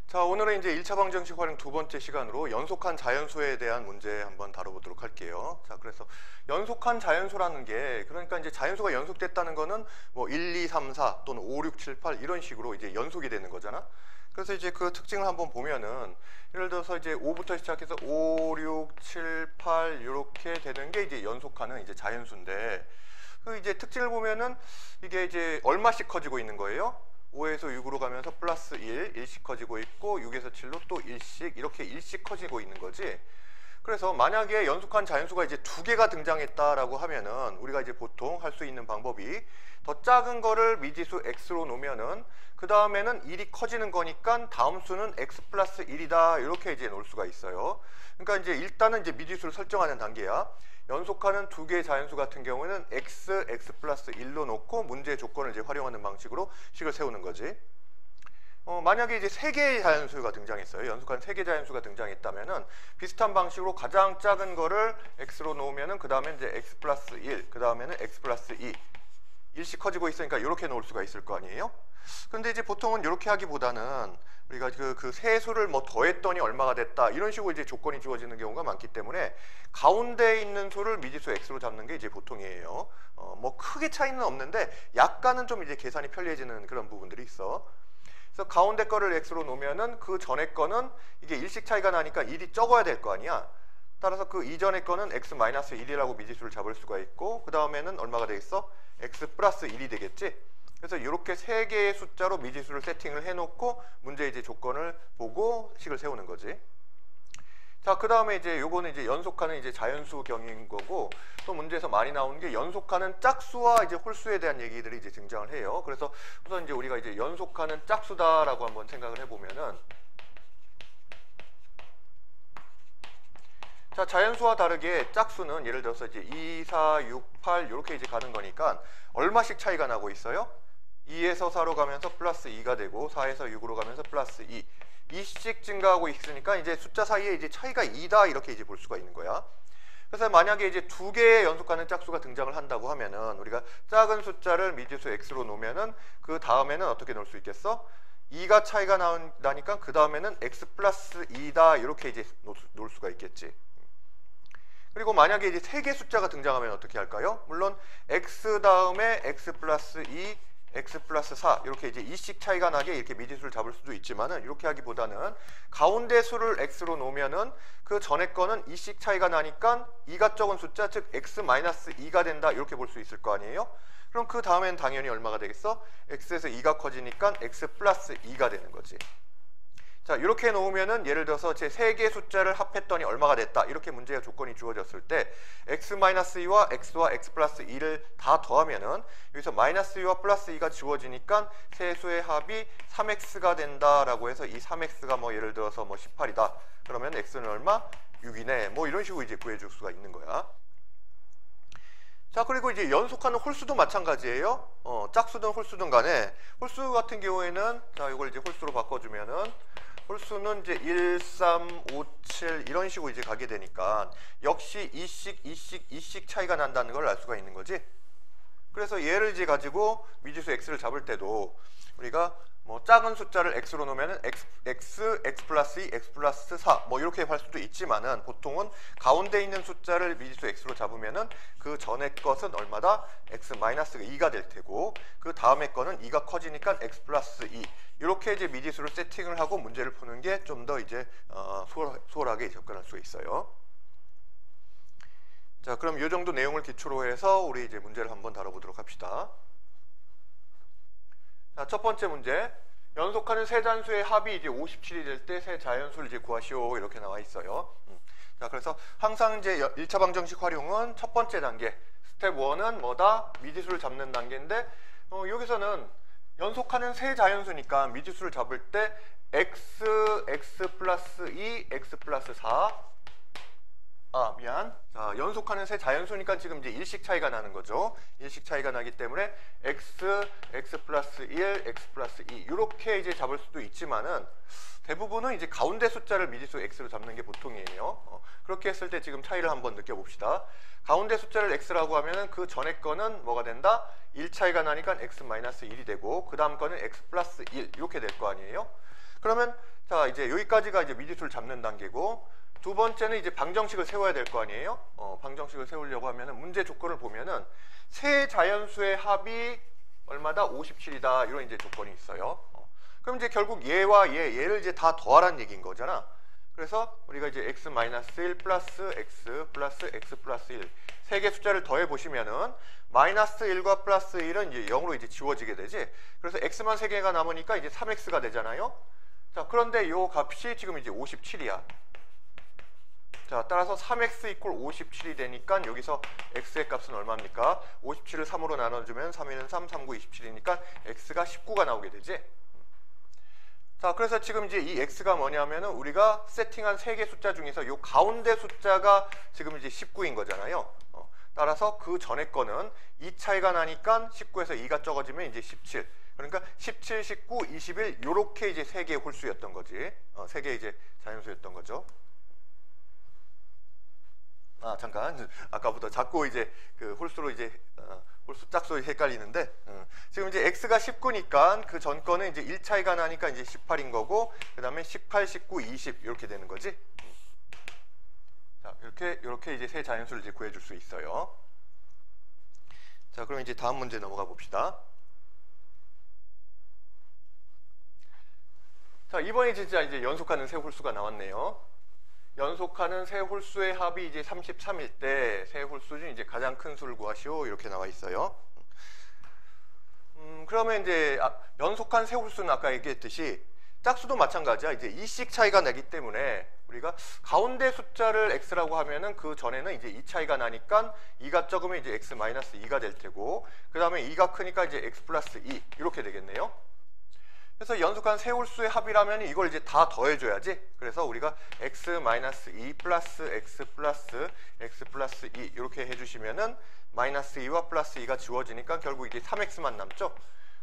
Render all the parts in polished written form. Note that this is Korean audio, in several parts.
자, 오늘은 이제 1차 방정식 활용 두 번째 시간으로 연속한 자연수에 대한 문제 한번 다뤄보도록 할게요. 자, 그래서 연속한 자연수라는 게 그러니까 이제 자연수가 연속됐다는 거는 뭐 1, 2, 3, 4 또는 5, 6, 7, 8 이런 식으로 이제 연속이 되는 거잖아. 그래서 이제 그 특징을 한번 보면은 예를 들어서 이제 5부터 시작해서 5, 6, 7, 8 이렇게 되는 게 이제 연속하는 이제 자연수인데 그 이제 특징을 보면은 이게 이제 얼마씩 커지고 있는 거예요? 5에서 6으로 가면서 플러스 1, 1씩 커지고 있고 6에서 7로 또 1씩 이렇게 1씩 커지고 있는 거지. 그래서 만약에 연속한 자연수가 이제 두 개가 등장했다라고 하면은 우리가 이제 보통 할 수 있는 방법이 더 작은 거를 미지수 x로 놓으면은 그 다음에는 1이 커지는 거니까 다음 수는 x 플러스 1이다 이렇게 이제 놓을 수가 있어요. 그러니까 이제 일단은 이제 미지수를 설정하는 단계야. 연속하는 두 개의 자연수 같은 경우는 x 플러스 1로 놓고 문제의 조건을 이제 활용하는 방식으로 식을 세우는 거지. 만약에 이제 세 개의 자연수가 등장했어요. 연속한 세 개의 자연수가 등장했다면은 비슷한 방식으로 가장 작은 거를 x로 놓으면은 그 다음에 이제 x 플러스 1, 그 다음에는 x 플러스 2, 1씩 커지고 있으니까 이렇게 놓을 수가 있을 거 아니에요? 근데 이제 보통은 이렇게 하기보다는 우리가 그 세 수를 뭐 더했더니 얼마가 됐다 이런 식으로 이제 조건이 주어지는 경우가 많기 때문에 가운데에 있는 수를 미지수 x로 잡는 게 이제 보통이에요. 뭐 크게 차이는 없는데 약간은 좀 이제 계산이 편리해지는 그런 부분들이 있어. 그래서 가운데 거를 x로 놓으면은 그 전에 거는 이게 일씩 차이가 나니까 1이 적어야 될 거 아니야. 따라서 그 이전의 거는 x-1이라고 미지수를 잡을 수가 있고 그 다음에는 얼마가 되겠어? x 플러스 1이 되겠지? 그래서 이렇게 세 개의 숫자로 미지수를 세팅을 해놓고 문제 이제 조건을 보고 식을 세우는 거지. 자, 그 다음에 이제 요거는 이제 연속하는 이제 자연수 경인 거고 또 문제에서 많이 나오는 게 연속하는 짝수와 이제 홀수에 대한 얘기들이 이제 등장을 해요. 그래서 우선 이제 우리가 이제 연속하는 짝수다라고 한번 생각을 해보면은 자, 자연수와 다르게 짝수는 예를 들어서 이제 2, 4, 6, 8 이렇게 이제 가는 거니까 얼마씩 차이가 나고 있어요? 2에서 4로 가면서 플러스 2가 되고 4에서 6으로 가면서 플러스 2. 2씩 증가하고 있으니까 이제 숫자 사이에 이제 차이가 2다 이렇게 이제 볼 수가 있는 거야. 그래서 만약에 이제 두 개의 연속하는 짝수가 등장을 한다고 하면은 우리가 작은 숫자를 미지수 x로 놓으면은 그 다음에는 어떻게 놓을 수 있겠어? 2가 차이가 나니까 그 다음에는 x 플러스 2다 이렇게 이제 놓을 수가 있겠지. 그리고 만약에 이제 세 개 숫자가 등장하면 어떻게 할까요? 물론 x 다음에 x 플러스 2, x 플러스 4 이렇게 이제 2씩 차이가 나게 이렇게 미지수를 잡을 수도 있지만은 이렇게 하기보다는 가운데 수를 x로 놓으면은 그 전에 거는 2씩 차이가 나니까 2가 적은 숫자 즉 x-2가 된다 이렇게 볼 수 있을 거 아니에요? 그럼 그 다음엔 당연히 얼마가 되겠어? x에서 2가 커지니까 x 플러스 2가 되는 거지. 자, 이렇게 놓으면은 예를 들어서 제 세 개 숫자를 합했더니 얼마가 됐다 이렇게 문제의 조건이 주어졌을 때 x-2와 x와 x 플러스 2를 다 더하면은 여기서 마이너스 2와 플러스 2가 주어지니까 세 수의 합이 3x가 된다라고 해서 이 3x가 뭐 예를 들어서 뭐 18이다 그러면 x는 얼마? 6이네 뭐 이런 식으로 이제 구해줄 수가 있는 거야. 자, 그리고 이제 연속하는 홀수도 마찬가지예요. 짝수든 홀수든 간에 홀수 같은 경우에는 자, 이걸 이제 홀수로 바꿔주면은 홀수는 이제 1, 3, 5, 7 이런 식으로 이제 가게 되니까 역시 2씩 차이가 난다는 걸 알 수가 있는 거지. 그래서 얘를 이제 가지고 미지수 x를 잡을 때도 우리가 뭐 작은 숫자를 x로 놓으면은 x 플러스 2, x 플러스 4 뭐 이렇게 할 수도 있지만은 보통은 가운데 있는 숫자를 미지수 x로 잡으면은 그 전에 것은 얼마다? x 마이너스 2가 될 테고 그 다음에 거는 2가 커지니까 x 플러스 2 이렇게 이제 미지수를 세팅을 하고 문제를 푸는 게 좀 더 이제 수월하게 접근할 수 있어요. 자, 그럼 이 정도 내용을 기초로 해서 우리 이제 문제를 한번 다뤄보도록 합시다. 자, 첫 번째 문제. 연속하는 세 단수의 합이 이제 57이 될 때 세 자연수를 이제 구하시오 이렇게 나와 있어요. 자, 그래서 항상 이제 1차 방정식 활용은 첫 번째 단계 스텝 1은 뭐다? 미지수를 잡는 단계인데 여기서는 연속하는 세 자연수니까 미지수를 잡을 때 x 플러스 2, x 플러스 4 미안. 자, 연속하는 세 자연수니까 지금 이제 일식 차이가 나는 거죠. 일식 차이가 나기 때문에 x 플러스 1, x 플러스 2 이렇게 이제 잡을 수도 있지만은 대부분은 이제 가운데 숫자를 미지수 x로 잡는 게 보통이에요. 그렇게 했을 때 지금 차이를 한번 느껴봅시다. 가운데 숫자를 x라고 하면은 그 전에 거는 뭐가 된다? 1 차이가 나니까 x 마이너스 1이 되고 그 다음 거는 x 플러스 1 이렇게 될 거 아니에요. 그러면 자 이제 여기까지가 이제 미지수를 잡는 단계고 두 번째는 이제 방정식을 세워야 될 거 아니에요. 방정식을 세우려고 하면은 문제 조건을 보면은 세 자연수의 합이 얼마다? 57이다 이런 이제 조건이 있어요. 그럼 이제 결국 얘와 얘를 이제 다 더하라는 얘기인 거잖아. 그래서 우리가 이제 x-1 플러스 x 플러스 x 플러스 1 세 개 숫자를 더해 보시면은 마이너스 1과 플러스 1은 이제 0으로 이제 지워지게 되지. 그래서 x만 세 개가 남으니까 이제 3x가 되잖아요. 자, 그런데 요 값이 지금 이제 57이야. 자, 따라서 3x 이퀄 57이 되니까 여기서 x의 값은 얼마입니까? 57을 3으로 나눠주면 3, 1은 3, 3, 9, 27이니까 x가 19가 나오게 되지. 자, 그래서 지금 이제 이 x가 뭐냐면은 우리가 세팅한 세 개 숫자 중에서 요 가운데 숫자가 지금 이제 19인 거잖아요. 따라서 그 전에 거는 2 차이가 나니까 19에서 2가 적어지면 이제 17. 그러니까 17, 19, 21 요렇게 이제 세 개의 홀수였던 거지. 세 개의 이제 자연수였던 거죠. 잠깐. 아까부터 자꾸 이제 그 홀수로 이제 홀수 짝수 헷갈리는데 지금 이제 x가 19니까 그 전 거는 이제 1 차이가 나니까 이제 18인 거고 그다음에 18, 19, 20 이렇게 되는 거지. 자, 이렇게 이제 세 자연수를 이제 구해 줄 수 있어요. 자, 그럼 이제 다음 문제 넘어가 봅시다. 자, 이번에 진짜 이제 연속하는 세 홀수가 나왔네요. 연속하는 세 홀수의 합이 이제 33일 때 세 홀수 중 이제 가장 큰 수를 구하시오 이렇게 나와 있어요. 그러면 이제 연속한 세 홀수는 아까 얘기했듯이 짝수도 마찬가지야. 이제 2씩 차이가 나기 때문에 우리가 가운데 숫자를 x라고 하면은 그 전에는 이제 2 차이가 나니까 2가 적으면 이제 x 마이너스 2가 될 테고 그 다음에 2가 크니까 이제 x 플러스 2 이렇게 되겠네요. 그래서 연속한 세 홀수의 합이라면 이걸 이제 다 더해줘야지. 그래서 우리가 x-2 플러스 x 플러스 x 플러스 2 이렇게 해주시면은 마이너스 2와 플러스 2가 지워지니까 결국 이제 3x만 남죠.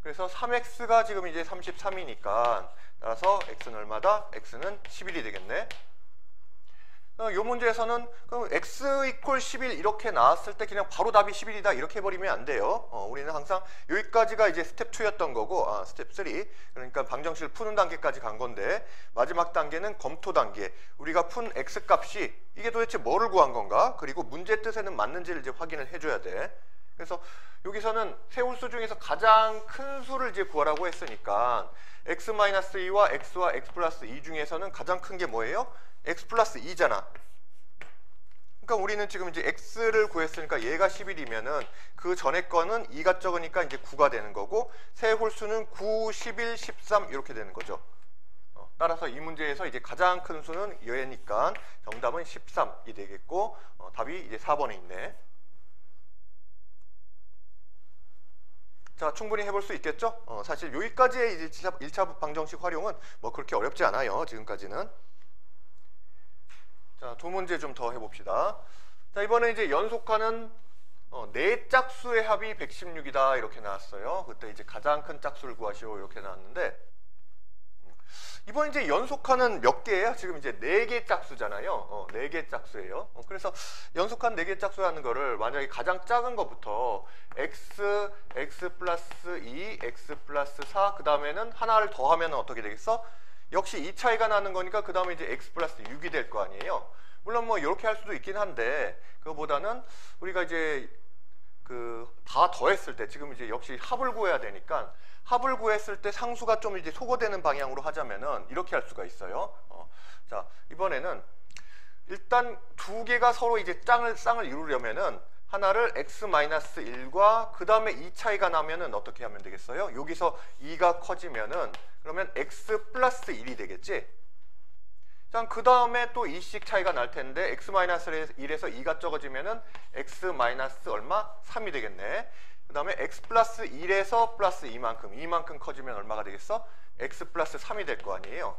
그래서 3x가 지금 이제 33이니까 따라서 x는 얼마다? x는 11이 되겠네. 이 문제에서는 그럼 x 이퀄 11 이렇게 나왔을 때 그냥 바로 답이 11이다 이렇게 해버리면 안 돼요. 우리는 항상 여기까지가 이제 스텝 2였던 거고 스텝 3 그러니까 방정식을 푸는 단계까지 간 건데 마지막 단계는 검토 단계. 우리가 푼 x 값이 이게 도대체 뭐를 구한 건가? 그리고 문제 뜻에는 맞는지를 이제 확인을 해줘야 돼. 그래서 여기서는 세 홀수 중에서 가장 큰 수를 이제 구하라고 했으니까 x-2와 x와 x 플러스 2 중에서는 가장 큰 게 뭐예요? x 플러스 2잖아. 그러니까 우리는 지금 이제 x를 구했으니까 얘가 11이면은 그 전에 거는 2가 적으니까 이제 9가 되는 거고 세 홀수는 9, 11, 13 이렇게 되는 거죠. 따라서 이 문제에서 이제 가장 큰 수는 얘니까 정답은 13이 되겠고 답이 이제 4번에 있네. 자, 충분히 해볼 수 있겠죠? 사실 여기까지의 이제 1차 방정식 활용은 뭐 그렇게 어렵지 않아요. 지금까지는. 자, 두 문제 좀 더 해봅시다. 자, 이번에 이제 연속하는 네 짝수의 합이 116이다 이렇게 나왔어요. 그때 이제 가장 큰 짝수를 구하시오 이렇게 나왔는데 이번 이제 연속하는 몇 개예요? 지금 이제 4개 짝수잖아요. 4개 짝수예요. 그래서 연속한 4개 짝수라는 거를 만약에 가장 작은 것부터 x, x 플러스 2, x 플러스 4 그 다음에는 하나를 더하면 어떻게 되겠어? 역시 2 차이가 나는 거니까 그 다음에 이제 x 플러스 6이 될 거 아니에요. 물론 뭐 이렇게 할 수도 있긴 한데 그거보다는 우리가 이제 다 더했을 때 지금 이제 역시 합을 구해야 되니까 합을 구했을 때 상수가 좀 이제 소거되는 방향으로 하자면은 이렇게 할 수가 있어요. 자, 이번에는 일단 두 개가 서로 이제 쌍을 이루려면은 하나를 x-1과 그 다음에 2 차이가 나면은 어떻게 하면 되겠어요? 여기서 2가 커지면은 그러면 x 플러스 1이 되겠지? 자, 그 다음에 또 2씩 차이가 날 텐데 x-1에서 2가 적어지면은 x 마이너스 얼마? 3이 되겠네. 그 다음에 x 플러스 1에서 플러스 2만큼 커지면 얼마가 되겠어? x 플러스 3이 될 거 아니에요.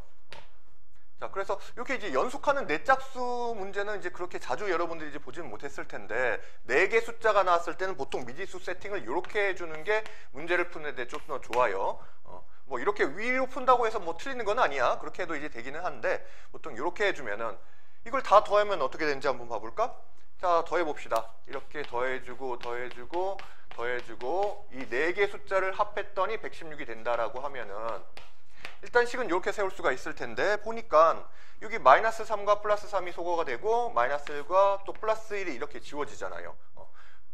자, 그래서 이렇게 이제 연속하는 네 짝수 문제는 이제 그렇게 자주 여러분들이 이제 보지는 못했을 텐데, 4개 숫자가 나왔을 때는 보통 미지수 세팅을 이렇게 해주는 게 문제를 푸는데 좀 더 좋아요. 뭐 이렇게 위로 푼다고 해서 뭐 틀리는 건 아니야. 그렇게 해도 이제 되기는 한데, 보통 이렇게 해주면은 이걸 다 더하면 어떻게 되는지 한번 봐볼까? 자, 더해봅시다. 이렇게 더해주고 더해주고 더해주고 이 4개 숫자를 합했더니 116이 된다라고 하면은, 일단 식은 이렇게 세울 수가 있을 텐데, 보니까 여기 마이너스 3과 플러스 3이 소거가 되고 마이너스 1과 또 플러스 1이 이렇게 지워지잖아요.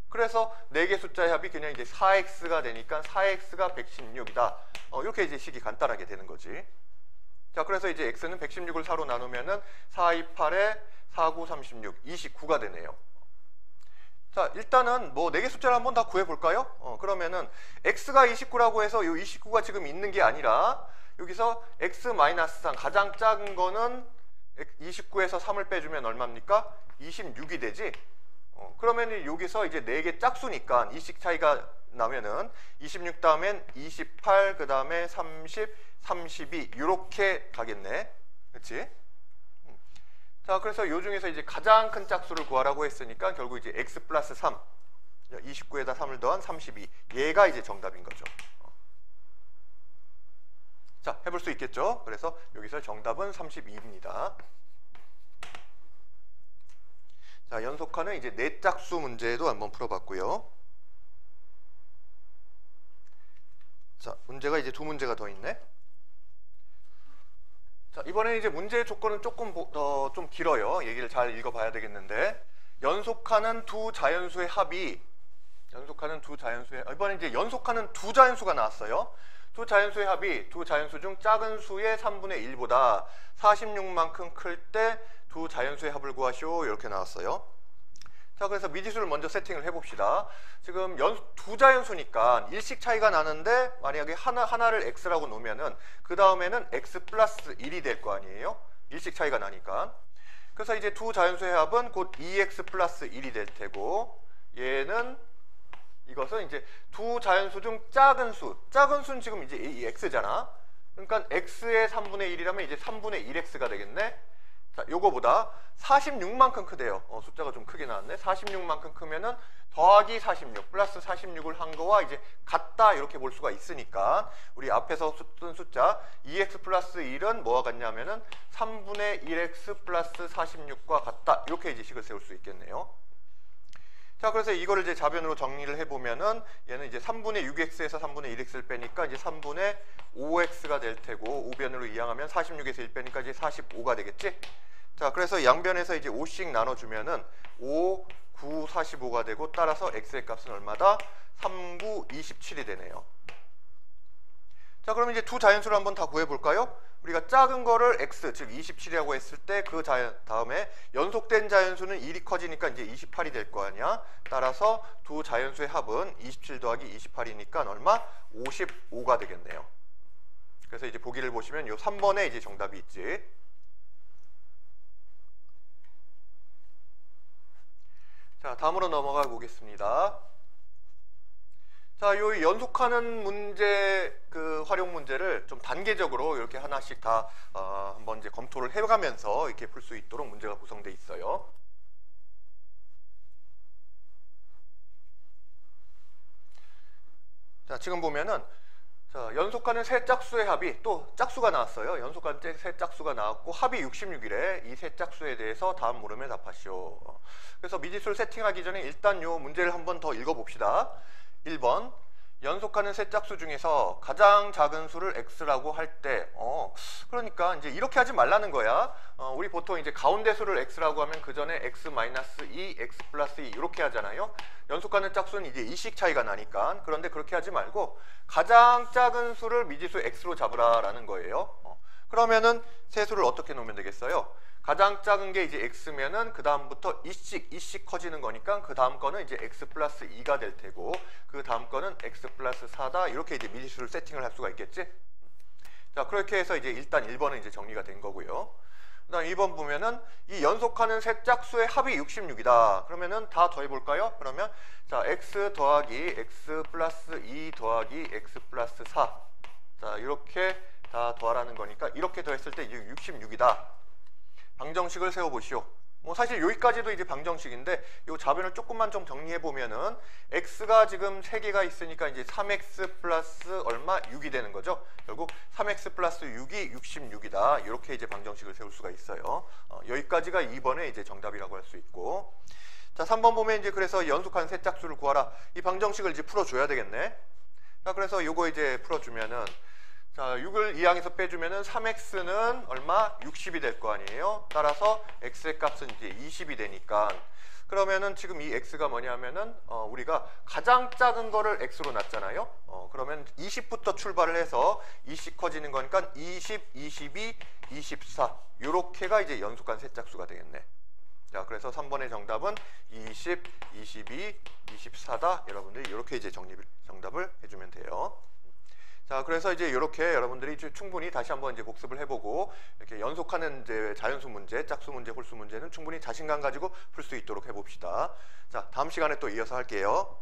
그래서 4개 숫자의 합이 그냥 이제 4x가 되니까 4x가 116이다. 이렇게 이제 식이 간단하게 되는 거지. 자, 그래서 이제 x는 116을 4로 나누면은 4, 2, 8에 4, 9, 36, 29가 되네요. 자, 일단은 뭐 4개 숫자를 한번 다 구해볼까요? 그러면은 x가 29라고 해서 이 29가 지금 있는 게 아니라, 여기서 x-3 가장 작은 거는 29에서 3을 빼주면 얼마입니까? 26이 되지? 그러면 여기서 이제 4개 짝수니까 이 식 차이가 나면은 26 다음엔 28, 그 다음에 30, 32 이렇게 가겠네. 그렇지? 자, 그래서 요 중에서 이제 가장 큰 짝수를 구하라고 했으니까 결국 이제 x 플러스 3, 29에다 3을 더한 32, 얘가 이제 정답인 거죠. 자, 해볼 수 있겠죠? 그래서 여기서 정답은 32입니다. 자, 연속하는 이제 4짝수 문제도 한번 풀어봤고요. 자, 문제가 이제 2문제가 더 있네. 자, 이번에 이제 문제의 조건은 조금 더 좀 길어요. 얘기를 잘 읽어봐야 되겠는데, 연속하는 두 자연수의 합이, 이번에 이제 연속하는 두 자연수가 나왔어요. 두 자연수의 합이 두 자연수 중 작은 수의 3분의 1보다 46만큼 클 때 두 자연수의 합을 구하시오. 이렇게 나왔어요. 자, 그래서 미지수를 먼저 세팅을 해봅시다. 지금 두 자연수니까 일식 차이가 나는데, 만약에 하나를 x라고 놓으면은 그 다음에는 x 플러스 1이 될 거 아니에요? 일식 차이가 나니까. 그래서 이제 두 자연수의 합은 곧 2x 플러스 1이 될 테고, 얘는 이것은 이제 두 자연수 중 작은 수는 지금 이제 이 x잖아. 그러니까 x의 3분의 1이라면 이제 3분의 1x가 되겠네. 자, 요거보다 46만큼 크대요. 숫자가 좀 크게 나왔네. 46만큼 크면은 더하기 46 플러스 46을 한 거와 이제 같다, 이렇게 볼 수가 있으니까 우리 앞에서 쓴 숫자 2x 플러스 1은 뭐와 같냐면은 3분의 1x 플러스 46과 같다, 이렇게 이제 식을 세울 수 있겠네요. 자, 그래서 이거를 이제 자변으로 정리를 해보면은 얘는 이제 3분의 6x에서 3분의 1x를 빼니까 이제 3분의 5x가 될 테고, 우변으로 이항하면 46에서 1 빼니까 이제 45가 되겠지? 자, 그래서 양변에서 이제 5씩 나눠주면은 5, 9, 45가 되고, 따라서 x의 값은 얼마다? 3, 9, 27이 되네요. 자, 그럼 이제 두 자연수를 한번 다 구해볼까요? 우리가 작은 거를 x, 즉 27이라고 했을 때 그 다음에 연속된 자연수는 1이 커지니까 이제 28이 될 거 아니야? 따라서 두 자연수의 합은 27 더하기 28이니까 얼마? 55가 되겠네요. 그래서 이제 보기를 보시면 요 3번에 이제 정답이 있지. 자, 다음으로 넘어가 보겠습니다. 자, 요 연속하는 문제, 그 활용 문제를 좀 단계적으로 이렇게 하나씩 다 한번 이제 검토를 해가면서 이렇게 풀 수 있도록 문제가 구성되어 있어요. 자, 지금 보면은, 자, 연속하는 세 짝수의 합이 또 짝수가 나왔어요. 연속하는 세 짝수가 나왔고 합이 66이래. 이 세 짝수에 대해서 다음 물음에 답하시오. 그래서 미지수를 세팅하기 전에 일단 요 문제를 한번 더 읽어봅시다. 1번, 연속하는 세 짝수 중에서 가장 작은 수를 x라고 할 때, 그러니까 이제 이렇게 하지 말라는 거야. 우리 보통 이제 가운데 수를 x라고 하면 그 전에 x-2, x 플러스 2 이렇게 하잖아요. 연속하는 짝수는 이제 이식 차이가 나니까. 그런데 그렇게 하지 말고 가장 작은 수를 미지수 x로 잡으라라는 거예요. 그러면은 세 수를 어떻게 놓으면 되겠어요? 가장 작은 게 이제 x면은 그 다음부터 이씩 커지는 거니까 그 다음 거는 이제 x 플러스 2가 될 테고, 그 다음 거는 x 플러스 4다, 이렇게 이제 미지수를 세팅을 할 수가 있겠지? 자, 그렇게 해서 이제 일단 1번은 이제 정리가 된 거고요. 그 다음 2번 보면은 이 연속하는 세 짝수의 합이 66이다. 그러면은 다 더해볼까요? 그러면 자, x 더하기 x 플러스 2 더하기 x 플러스 4. 자, 이렇게 다 더하라는 거니까 이렇게 더했을 때 66이다. 방정식을 세워보시오. 뭐 사실 여기까지도 이제 방정식인데 요 좌변을 조금만 좀 정리해 보면은 x가 지금 3개가 있으니까 이제 3x 플러스 얼마? 6이 되는 거죠. 결국 3x 플러스 6이 66이다. 이렇게 이제 방정식을 세울 수가 있어요. 여기까지가 2번의 이제 정답이라고 할 수 있고. 자, 3번 보면 이제 그래서 연속한 세 짝수를 구하라. 이 방정식을 이제 풀어줘야 되겠네. 자, 그래서 요거 이제 풀어주면은 자, 6을 2항에서 빼주면은 3x는 얼마? 60이 될 거 아니에요. 따라서 x의 값은 이제 20이 되니까 그러면은 지금 이 x가 뭐냐면은 우리가 가장 작은 거를 x로 놨잖아요. 그러면 20부터 출발을 해서 20 커지는 거니까 20, 22, 24 요렇게가 이제 연속한 세 짝수가 되겠네. 자, 그래서 3번의 정답은 20, 22, 24다. 여러분들이 이렇게 이제 정답을 해주면 돼요. 자, 그래서 이제 이렇게 여러분들이 충분히 다시 한번 이제 복습을 해보고 이렇게 연속하는 이제 자연수 문제, 짝수 문제, 홀수 문제는 충분히 자신감 가지고 풀 수 있도록 해봅시다. 자, 다음 시간에 또 이어서 할게요.